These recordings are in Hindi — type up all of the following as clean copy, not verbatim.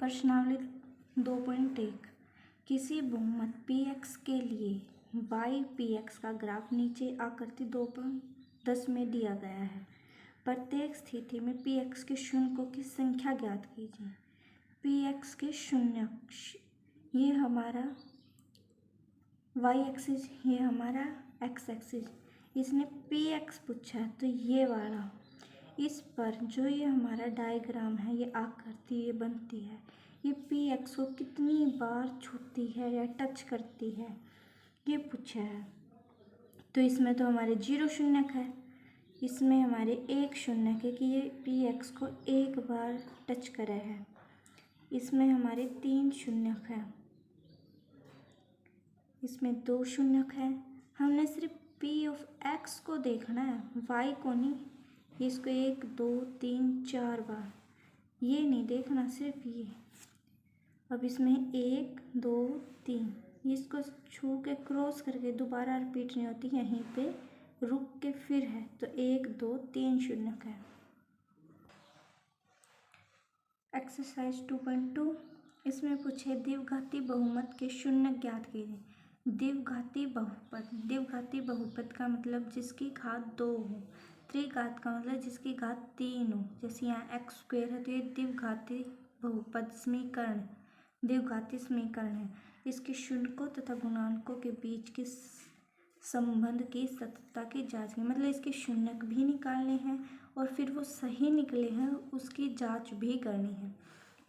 प्रश्नावली 2.1 किसी बहुमत px के लिए y px का ग्राफ नीचे आकृति 2.10 में दिया गया है। प्रत्येक स्थिति में px के शून्यों की संख्या ज्ञात कीजिए। px के शून्य, ये हमारा y एक्सिस, ये हमारा x एक्सिस। इसने px पूछा है तो ये वाला, इस पर जो ये हमारा डायग्राम है, ये आकृति ये बनती है, ये px को कितनी बार छूती है या टच करती है, ये पूछा है। तो इसमें तो हमारे 0 शून्यक है, इसमें हमारे 1 शून्यक है कि ये px को एक बार टच करे है। इसमें हमारे 3 शून्यक है, इसमें 2 शून्यक है। हमने सिर्फ p ऑफ x को देखना है, y को नहीं। इसको 1 2 3 4 बार, ये नहीं देखना, सिर्फ ये। अब इसमें 1 2 3, इसको छू के क्रॉस करके दोबारा रिपीट नहीं होती, यहीं पे रुक के फिर है, तो 1 2 3 शून्यक है। एक्सरसाइज 2.2, इसमें पूछे द्विघाती बहुमत के शून्य ज्ञात कीजिए। द्विघाती बहुपद का मतलब जिसकी घात 2 हो। त्रिघात का मतलब जिसकी घात 3 हो। जैसे यहाँ x² है तो ये द्विघाती बहुपद समीकरण, द्विघाती समीकरण है। इसके शून्यों तथा गुणांकों के बीच के संबंध की सत्यता की जांच की, मतलब इसके शून्यक भी निकालने हैं और फिर वो सही निकले हैं उसकी जांच भी करनी है।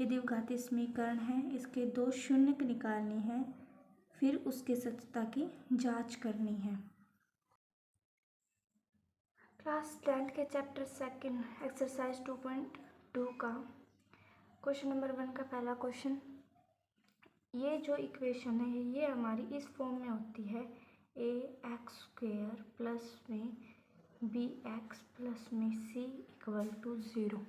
ये द्विघाती समीकरण है, इसके 2 शून्यक निकालने हैं, फिर उसके सत्यता की जांच करनी है। क्लास 10 के चैप्टर 2 एक्सरसाइज 2.2 का क्वेश्चन नंबर 1 का पहला क्वेश्चन, ये जो इक्वेशन है ये हमारी इस फॉर्म में होती है, ax² प्लस में bx प्लस में c इक्वल टू 0।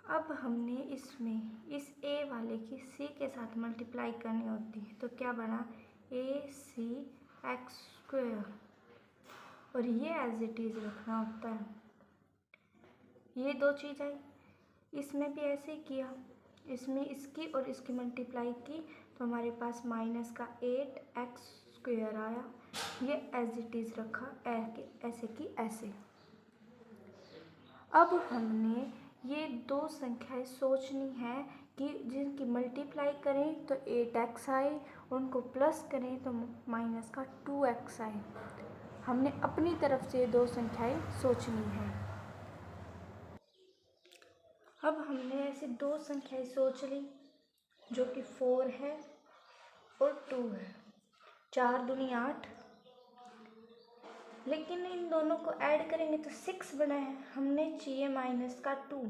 अब हमने इसमें इस a वाले की c के साथ मल्टीप्लाई करनी होती है, तो क्या बना ac x², और ये एज इट इज रखना होता है। ये 2 चीज़ आई, इसमें भी ऐसे ही किया, इसमें इसकी और इसकी मल्टीप्लाई की तो हमारे पास माइनस का 8x² आया, ये एज इट इज रखा ऐसे की ऐसे। अब हमने ये 2 संख्याएं सोचनी है कि जिनकी मल्टीप्लाई करें तो 8x आए, उनको प्लस करें तो माइनस का 2x आए। हमने अपनी तरफ से 2 संख्याएं सोचनी है। अब हमने ऐसे 2 संख्याएं सोच ली जो कि 4 है और 2 है, 4 दूनी 8, लेकिन इन दोनों को ऐड करेंगे तो 6 बना है। हमने चाहिए माइनस का 2।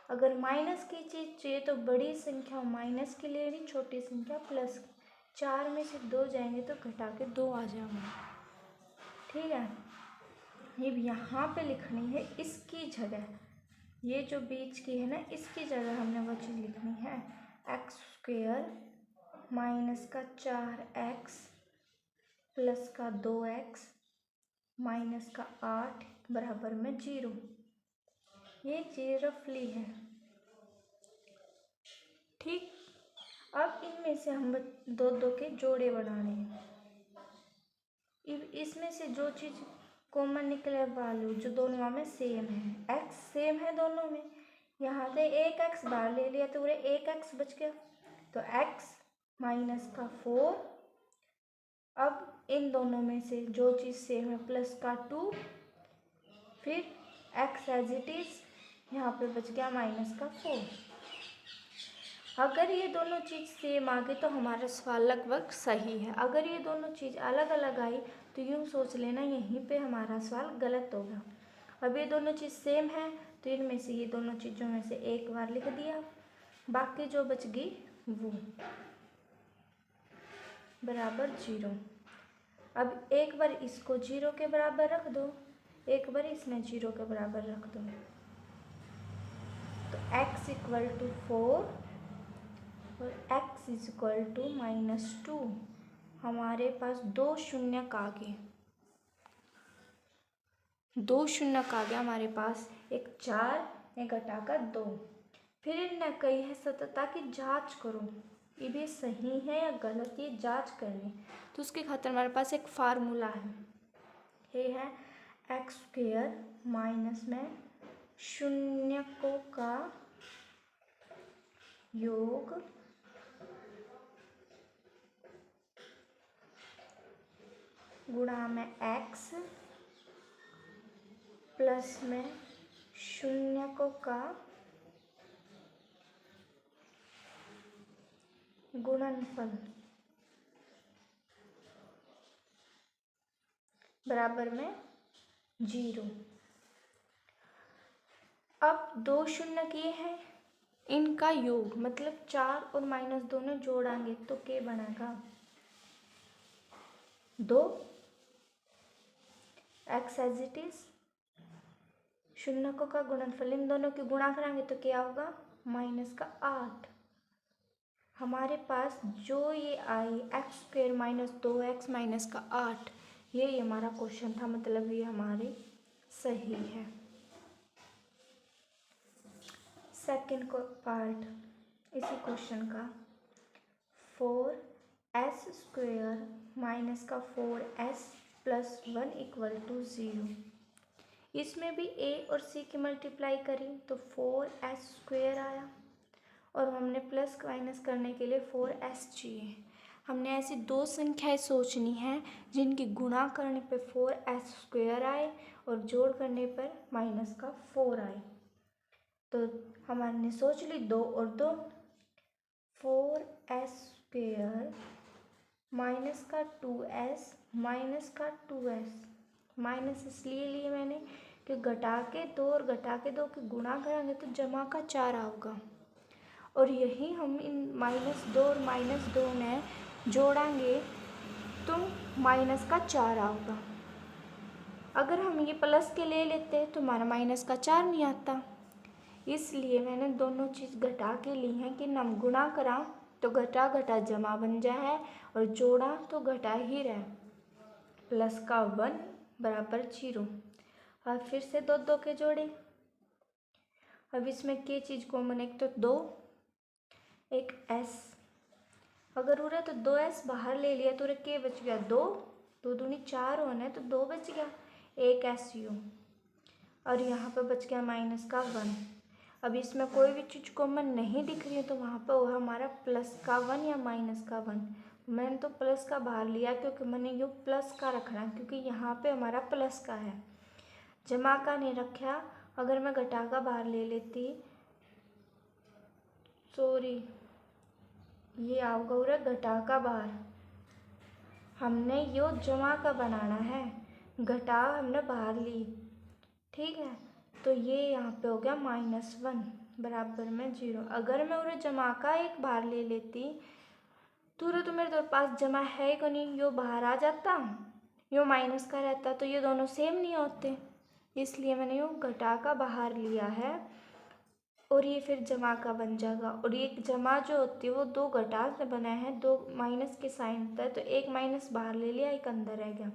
अगर माइनस की चीज़ चाहिए तो बड़ी संख्या माइनस की ले ली, छोटी संख्या प्लस की। 4 में से 2 जाएंगे तो घटा के 2 आ जाएंगे, ठीक है। ये भी यहाँ पे लिखनी है इसकी जगह, ये जो बीच की है ना इसकी जगह हमने वो चीज़ लिखनी है, x² माइनस का 4x प्लस का 2x माइनस का 8 बराबर में 0। ये चीज़ रफली है, ठीक। अब इनमें से हम 2 के जोड़े बनाने हैं। इसमें से जो चीज़ कॉमन निकले वैल्यू जो दोनों में सेम है, x सेम है दोनों में, यहाँ से 1x बाहर ले लिया तो पूरे 1x बच गया, तो x माइनस का 4। अब इन दोनों में से जो चीज़ सेम है प्लस का 2, फिर x एज इट इज, यहाँ पे बच गया माइनस का 4। अगर ये दोनों चीज़ सेम आ गई तो हमारा सवाल लगभग सही है। अगर ये दोनों चीज़ अलग अलग आई तो यूँ सोच लेना यहीं पे हमारा सवाल गलत होगा। अब ये दोनों चीज़ सेम है तो इनमें से ये दोनों चीज़ों में से एक बार लिख दिया, बाकी जो बच गई वो बराबर 0। अब एक बार इसको 0 के बराबर रख दो, एक बार इसमें 0 के बराबर रख दो, तो x इक्वल टू 4 और x इज इक्वल टू -2। हमारे पास 2 शून्यक आ गए, 2 शून्यक आ गया हमारे पास, एक 4 एक घटाकर 2, फिर इनने कही है सततता की जांच करो, ये भी सही है या गलत, ये जांच करनी। तो उसके खातिर हमारे पास एक फार्मूला है, ये है एक्स स्क्वेयर माइनस में शून्यकों का योग गुणा में एक्स प्लस में शून्यकों का गुणनफल बराबर में 0। अब दो शून्य किए हैं, इनका योग मतलब 4 और माइनस दोनों जोड़ांगे तो क्या बनेगा 2 एक्स एज इट इज, शून्यकों का गुणनफल इन दोनों की गुणा कराएंगे तो क्या होगा -8। हमारे पास जो ये आई x square minus 2x minus का 8, ये हमारा क्वेश्चन था, मतलब ये हमारे सही है। सेकंड पार्ट इसी क्वेश्चन का 4s स्क्वेयर माइनस का 4s प्लस 1 इक्वल टू 0। इसमें भी a और c की मल्टीप्लाई करी तो 4s स्क्वेयर आया और हमने प्लस माइनस करने के लिए 4s चाहिए। हमने ऐसी दो संख्याएं सोचनी है जिनकी गुणा करने पे 4s स्क्वेयर आए और जोड़ करने पर माइनस का 4 आए। तो हमने सोच ली 2 और 2, 4s स्क्वेयर माइनस का 2s माइनस का 2s, माइनस इसलिए लिए मैंने कि घटा के 2 और घटा के 2 की गुणा करेंगे तो जमा का 4 आओगा, और यही हम इन -2 और -2 में जोड़ांगे तो माइनस का 4 आओगा। अगर हम ये प्लस के ले लेते तो हमारा माइनस का 4 नहीं आता, इसलिए मैंने दोनों चीज़ घटा के ली हैं कि नम गुणा करा तो घटा घटा जमा बन जाए और जोड़ा तो घटा ही रहे, प्लस का 1 बराबर 0। अब फिर से 2 2 के जोड़े, अब इसमें क्या चीज़ कॉमन, एक तो 2 एक s, अगर उरे तो 2s बाहर ले लिया तो उरे क्या बच गया 2, 2 दूनी 4 होना तो 2 बच गया, एक su और यहाँ पे बच गया माइनस का 1। अब इसमें कोई भी चीज़ कॉमन नहीं दिख रही है तो वहाँ पे वो हमारा प्लस का 1 या माइनस का 1। मैंने तो प्लस का बाहर लिया क्योंकि मैंने ये प्लस का रखना है क्योंकि यहाँ पे हमारा प्लस का है, जमा का नहीं रखा। अगर मैं घटा का बाहर ले लेती, सॉरी ये आओगा उरा घटा का बाहर, हमने यो जमा का बनाना है, घटा हमने बाहर ली, ठीक है। तो ये यहाँ पे हो गया -1 बराबर में 0। अगर मैं उरे जमा का एक बाहर ले लेती तो मेरे पास जमा है कि नहीं, यो बाहर आ जाता, यो माइनस का रहता तो ये दोनों सेम नहीं होते, इसलिए मैंने यो घटा का बाहर लिया है और ये फिर जमा का बन जाएगा। और ये जमा जो होती है वो 2 घटा से बना है, 2 माइनस के साइन होता है तो एक माइनस बाहर ले लिया, एक अंदर रह गया।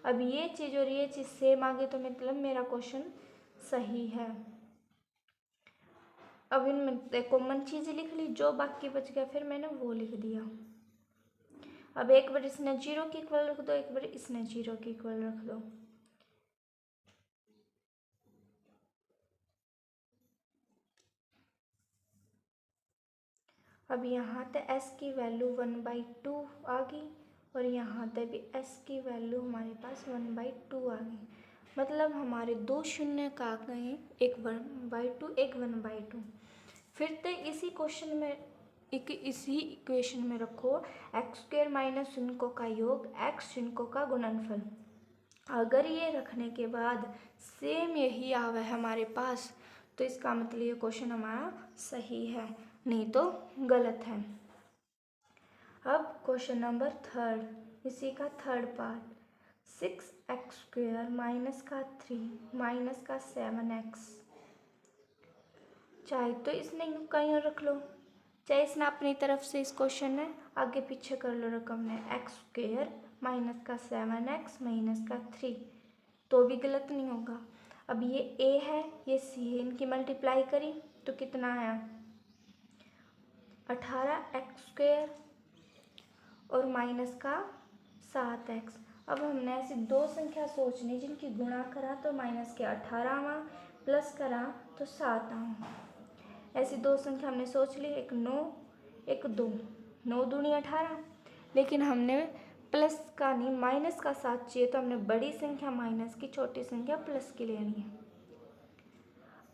अब ये चीज़ और ये चीज़ सेम आ गई तो मतलब मेरा क्वेश्चन सही है। अब इनमें कॉमन चीज़ लिख ली, जो बाकी बच गया फिर मैंने वो लिख दिया। अब एक बार इसने 0 के इक्वल रख दो, एक बार इसने 0 के इक्वल रख दो। अब यहाँ तक s की वैल्यू 1/2 आ गई और यहाँ तक भी s की वैल्यू हमारे पास 1/2 आ गई, मतलब हमारे दो शून्य का आ गए, एक 1/2 एक 1/2। फिर तो इसी क्वेश्चन में इसी इक्वेशन में रखो एक्स स्क्वेयर माइनस शून्यों का योग एक्स शून्यों का गुणनफल। अगर ये रखने के बाद सेम यही आवे हमारे पास तो इसका मतलब ये क्वेश्चन हमारा सही है, नहीं तो गलत है। अब क्वेश्चन नंबर 3, इसी का third part 6x square minus का 3 माइनस का 7x, चाहे तो इसने कहीं और रख लो, चाहे इसने अपनी तरफ से इस क्वेश्चन में आगे पीछे कर लो रकम में एक्स स्क्वेयर माइनस का 7x माइनस का 3, तो भी गलत नहीं होगा। अब ये a है ये c है, इनकी मल्टीप्लाई करी तो कितना आया 18x² और माइनस का 7x। अब हमने ऐसी दो संख्या सोचनी जिनकी गुणा करा तो माइनस के 18वां, प्लस करा तो 7वां। ऐसी दो संख्या हमने सोच ली, एक 9 एक 2। 9 दूनी 18, लेकिन हमने प्लस का नहीं माइनस का 7 चाहिए, तो हमने बड़ी संख्या माइनस की, छोटी संख्या प्लस की लेनी है।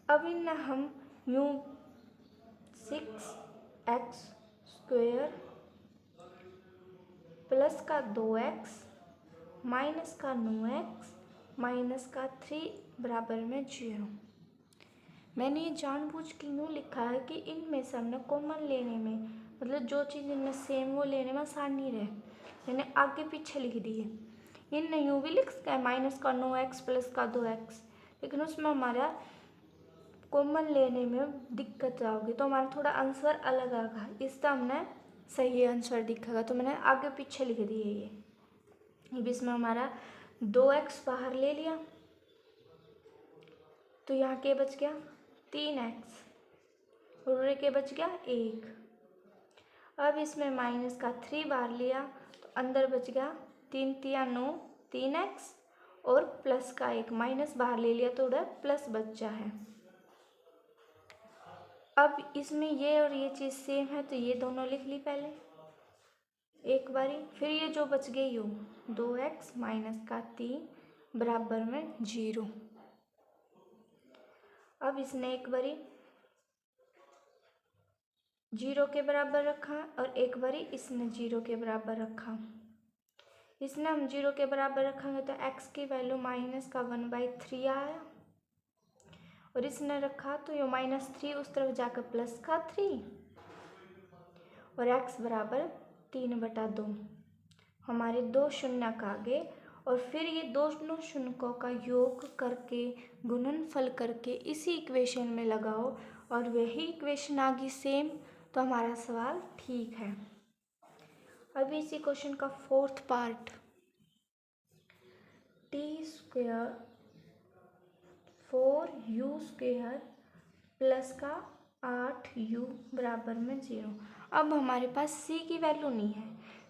अब इन हम यूँ 6x² प्लस का 2x माइनस का 9x माइनस का 3 बराबर में 0। मैंने ये जानबूझ के यूँ लिखा है कि इनमें से हमने कॉमन लेने में, मतलब जो चीज़ इनमें सेम वो लेने में आसानी रहे, मैंने आगे पीछे लिख दी है। इनने यूँ भी लिख सकते हैं माइनस का 9x प्लस का 2x, लेकिन उसमें हमारा कॉमन लेने में दिक्कत आओगी, तो हमारा थोड़ा आंसर अलग आएगा। इसका हमने सही आंसर दिखेगा, तो मैंने आगे पीछे लिख दी है ये। अब इसमें हमारा 2x बाहर ले लिया, तो यहाँ के बच गया 3x और के बच गया 1। अब इसमें माइनस का 3 बाहर लिया, तो अंदर बच गया 3 3 9 3x और प्लस का 1 माइनस बाहर ले लिया तो उधर प्लस बचा है। अब इसमें ये और ये चीज़ सेम है, तो ये दोनों लिख ली पहले एक बारी। फिर ये जो बच गई यू 2x माइनस का 3 बराबर में 0। अब इसने एक बारी 0 के बराबर रखा और एक बारी इसने 0 के बराबर रखा। इसने हम 0 के बराबर रखेंगे तो x की वैल्यू माइनस का 1/3 आया, और इसने रखा तो ये -3 उस तरफ जाकर प्लस का 3 और x बराबर 3/2। हमारे दो शून्यक आगे, और फिर ये दोनों शून्यकों का योग करके गुणनफल करके इसी इक्वेशन में लगाओ और वही इक्वेशन आ गई सेम, तो हमारा सवाल ठीक है। अभी इसी क्वेश्चन का 4th part, t² 4u² plus का 8u बराबर में 0। अब हमारे पास c की वैल्यू नहीं है,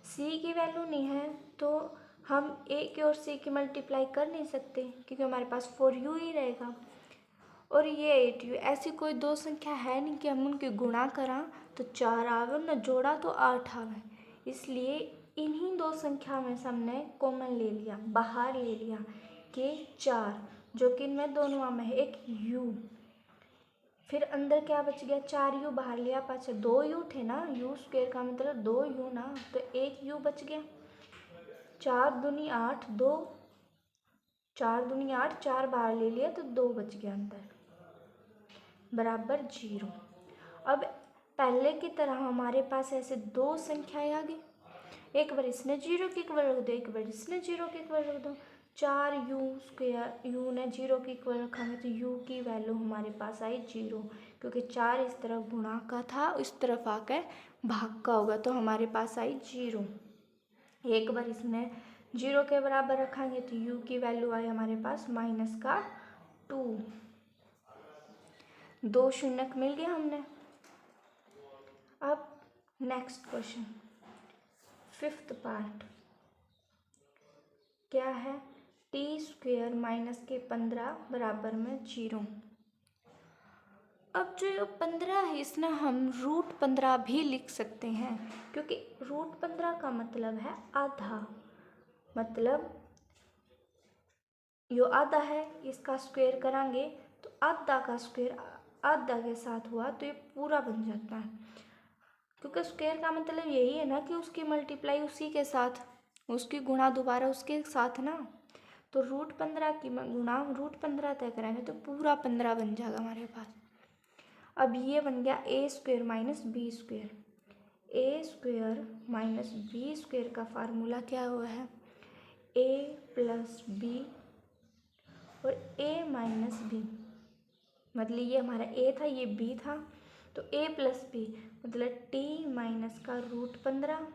c की वैल्यू नहीं है तो हम a की और c की मल्टीप्लाई कर नहीं सकते, क्योंकि हमारे पास 4u ही रहेगा और ये 8u। ऐसी कोई दो संख्या है नहीं कि हम उनकी गुणा करा तो 4 आवे, न जोड़ा तो 8 आवे। इसलिए इन्हीं दो संख्या में से हमने कॉमन ले लिया, बाहर ले लिया कि 4, जो कि इनमें दोनों में है एक u। फिर अंदर क्या बच गया, 4u बाहर लिया, पाछे 2u थे ना, u² का मतलब 2u ना, तो 1u बच गया। 4 दूनी 8, 2 4 दूनी 8, 4 बाहर ले लिया तो 2 बच गया अंदर बराबर 0। अब पहले की तरह हमारे पास ऐसे दो संख्याएं आ गई, एक बार इसने 0 के इक्वल रख दो, एक बार इसने 0 के इक्वल रख दो। 4u², u ने 0 के इक्वल रखा है तो u की वैल्यू हमारे पास आई 0, क्योंकि 4 इस तरफ गुणा का था, इस तरफ आकर भाग का होगा, तो हमारे पास आई 0। एक बार इसने 0 के बराबर रखेंगे तो u की वैल्यू आई हमारे पास माइनस का 2। दो शून्यक मिल गया हमने। अब नेक्स्ट क्वेश्चन 5th पार्ट क्या है, t² माइनस के 15 बराबर में 0। अब जो 15 है इसमें हम √15 भी लिख सकते हैं, क्योंकि √15 का मतलब है आधा, मतलब यो आधा है, इसका स्क्वायर करांगे तो आधा का स्क्वायर आधा के साथ हुआ तो ये पूरा बन जाता है, क्योंकि स्क्वायर का मतलब यही है ना कि उसकी मल्टीप्लाई उसी के साथ, उसकी गुणा दोबारा उसके साथ ना, तो √15 की गुणा √15 तय करेंगे तो पूरा 15 बन जाएगा हमारे पास। अब ये बन गया a² minus b²। a² minus b² का फार्मूला क्या हुआ है, a प्लस b और a माइनस b, मतलब ये हमारा a था ये b था, तो a प्लस b मतलब t माइनस का √15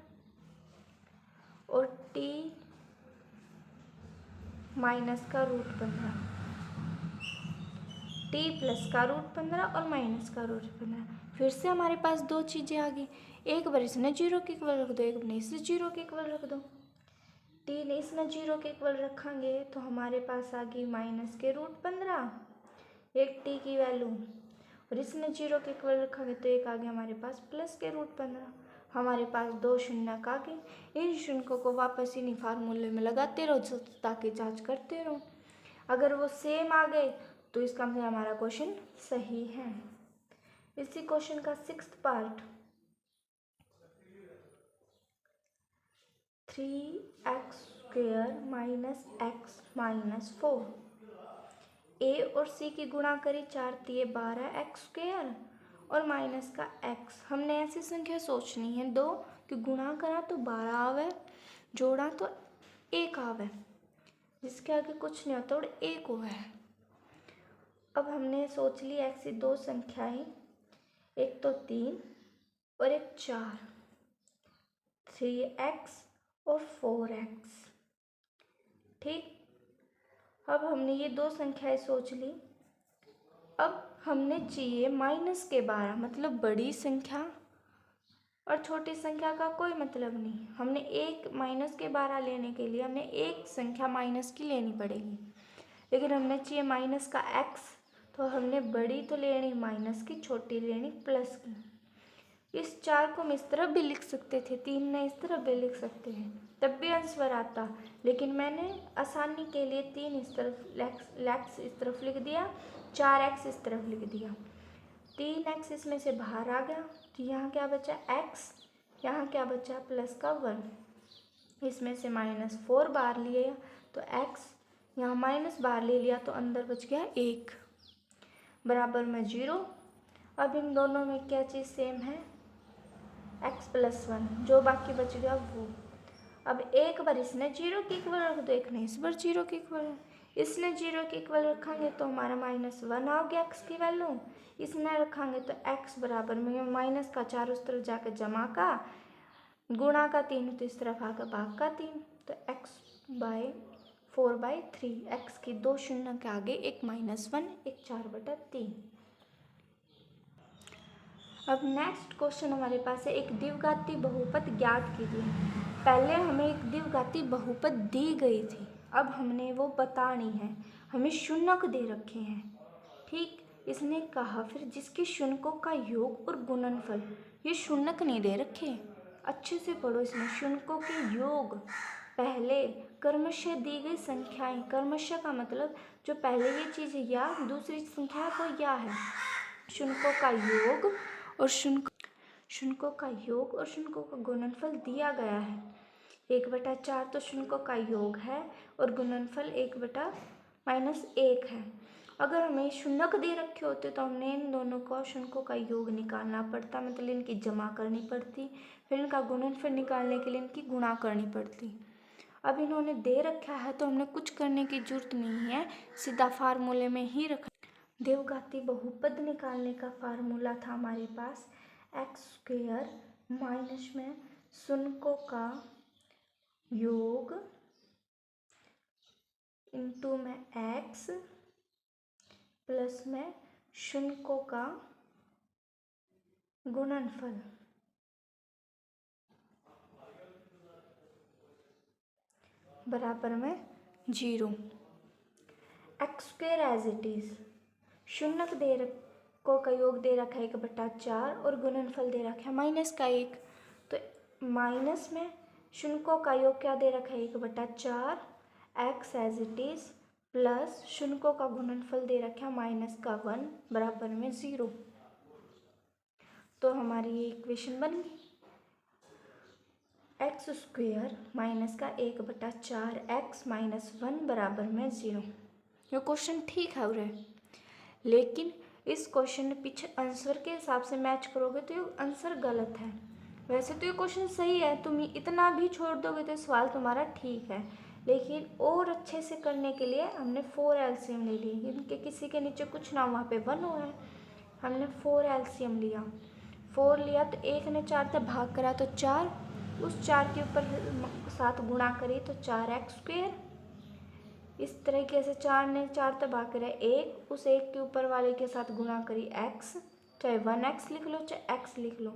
और t माइनस का √15। टी प्लस का रूट 15 और माइनस का रूट 15। फिर से हमारे पास दो चीज़ें आ गई, एक बार इसने 0 के इक्वल रख दो, एक बार इसने 0 के इक्वल रख दो। टी ने इसने 0 के इक्वल रखेंगे तो हमारे पास आ गई माइनस के रूट 15 एक टी की वैल्यू, और इसने 0 के इक्वल रखेंगे तो एक आ गया हमारे पास प्लस के रूट 15। हमारे पास दो शून्य आ गए। इन शून्यों को वापस इन्हीं फार्मूले में लगाते रहो ताकि जांच करते रहो। अगर वो सेम आ गए तो इसका मतलब हमारा क्वेश्चन सही है। इसी क्वेश्चन का 6th part, 3x² minus x minus 4, ए और सी की गुणा करी 4 तिये 12x² और माइनस का x। हमने ऐसी संख्या सोचनी है दो कि गुणा करा तो 12 आवे, जोड़ा तो 1 आवे, जिसके आगे कुछ नहीं होता और 1 हुआ है। अब हमने सोच ली ऐसी दो संख्याएं, एक तो 3 और एक 4, 3x और 4x। ठीक, अब हमने ये दो संख्याएं सोच ली। अब हमने चाहिए माइनस के 12, मतलब बड़ी संख्या और छोटी संख्या का कोई मतलब नहीं। हमने एक माइनस के 12 लेने के लिए हमें एक संख्या माइनस की लेनी पड़ेगी, लेकिन हमने चाहिए माइनस का x, तो हमने बड़ी तो लेनी माइनस की, छोटी लेनी प्लस की। इस 4 को हम इस तरफ भी लिख सकते थे, 3 ने इस तरफ भी लिख सकते हैं, तब भी आंसर आता, लेकिन मैंने आसानी के लिए 3 इस तरफ x इस तरफ लिख दिया, 4x इस तरफ लिख दिया। 3x इसमें से बाहर आ गया तो यहाँ क्या बचा x, यहाँ क्या बचा प्लस का 1, इसमें से -4 बाहर लिया तो x, यहाँ माइनस बाहर ले लिया तो अंदर बच गया 1 बराबर में 0। अब इन दोनों में क्या चीज़ सेम है, x + 1, जो बाकी बच गया वो। अब एक बार इसने 0 के इक्वल रख दो, एक ने इस बार 0 के इक्वल, इसने 0 के इक्वल रखेंगे तो हमारा -1 आ गया x की वैल्यू, इसने रखेंगे तो x बराबर में माइनस का 4 उस तरफ जाकर जमा का, गुणा का 3 तो इस तरफ आकर भाग का 3, तो x/4/3, x की दो शून्य के आगे एक -1, एक 4/3। अब नेक्स्ट क्वेश्चन हमारे पास है, एक द्विघाती बहुपद ज्ञात कीजिए। पहले हमें एक द्विघाती बहुपद दी गई थी, अब हमने वो बतानी है, हमें शून्यक दे रखे हैं। ठीक, इसने कहा फिर जिसके शून्यकों का योग और गुणनफल, ये शून्यक नहीं दे रखे, अच्छे से पढ़ो। इसमें शून्यकों के योग, पहले क्रमशः दी गई संख्याएं, क्रमशः का मतलब जो पहले ये चीज़ है या दूसरी संख्या तो या है, शून्यकों का योग और शून्यकों का योग और शून्यकों का गुणनफल दिया गया है। 1/4 तो शून्यकों का योग है और गुणनफल 1/-1 है। अगर हमें शून्यक दे रखे होते तो हमने इन दोनों को शून्यकों का योग निकालना पड़ता, मतलब इनकी जमा करनी पड़ती, फिर इनका गुणनफल निकालने के लिए इनकी गुणा करनी पड़ती। अब इन्होंने दे रखा है तो हमने कुछ करने की जरूरत नहीं है, सीधा फार्मूले में ही रखा। द्विघाती बहुपद निकालने का फार्मूला था हमारे पास x² माइनस में शून्यकों का योग इंटू में x प्लस में शून्यकों का गुणनफल बराबर में 0। x² एज इट इज, शून्यक दे को का योग दे रखा है 1/4 और गुणनफल दे रखा है -1, तो माइनस में शून्यकों का योग क्या दे रखा है 1/4 x as it is plus शून्यकों का गुणनफल दे रखा है -1 बराबर में 0। तो हमारी ये इक्वेशन बन गई, x² माइनस का 1/4 x -1 बराबर में 0। ये क्वेश्चन ठीक है उरे, लेकिन इस क्वेश्चन ने पीछे आंसर के हिसाब से मैच करोगे तो ये आंसर गलत है। वैसे तो ये क्वेश्चन सही है, तुम इतना भी छोड़ दोगे तो सवाल तुम्हारा ठीक है, लेकिन और अच्छे से करने के लिए हमने 4 एलसीएम ले ली। इनके किसी के नीचे कुछ ना, वहाँ पे 1 हुआ है, हमने 4 एलसीएम लिया। 4 लिया तो 1 ने 4 से भाग करा तो 4, उस 4 के ऊपर 7 गुणा करी तो 4x², इस तरीके से 4 ने 4 तबाह करे 1, उस 1 के ऊपर वाले के साथ गुणा करी x, चाहे 1x लिख लो चाहे x लिख लो।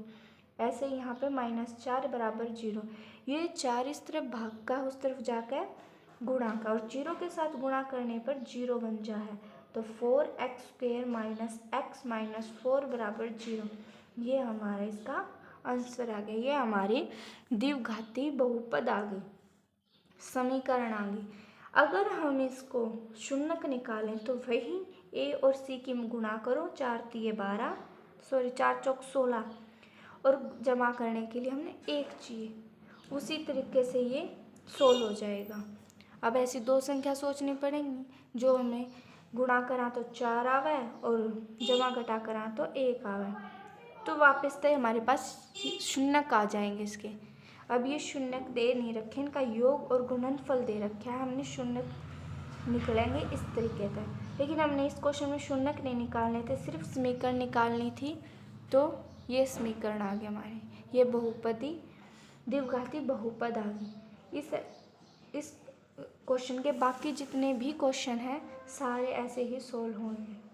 ऐसे यहाँ पे -4 बराबर 0। ये 4 इस तरफ भाग का उस तरफ जाकर गुणा का, और 0 के साथ गुणा करने पर 0 बन जा है। तो 4x² - x - 4 बराबर 0। ये हमारा इसका आंसर आ गया। ये हमारी द्विघाती बहुपद आ गई, समीकरण आ गई। अगर हम इसको शून्यक निकालें तो वही a और c की गुणा करो, 4 तिये 12, 4 चौक 16, और जमा करने के लिए हमने 1 चाहिए। उसी तरीके से ये सोल्व हो जाएगा। अब ऐसी दो संख्या सोचनी पड़ेंगी जो हमें गुणा करा तो 4 आवे और जमा घटा करा तो 1 आवे, तो वापस से हमारे पास शून्यक आ जाएंगे इसके। अब ये शून्यक दे नहीं रखे, इनका योग और गुणनफल दे रखा है, हमने शून्यक निकलेंगे इस तरीके से। लेकिन हमने इस क्वेश्चन में शून्यक नहीं निकालने थे, सिर्फ समीकरण निकालनी थी, तो ये समीकरण आ गया हमारे। ये बहुपदी द्विघाती बहुपद आ गई। इस क्वेश्चन के बाकी जितने भी क्वेश्चन हैं सारे ऐसे ही सोल्व होंगे।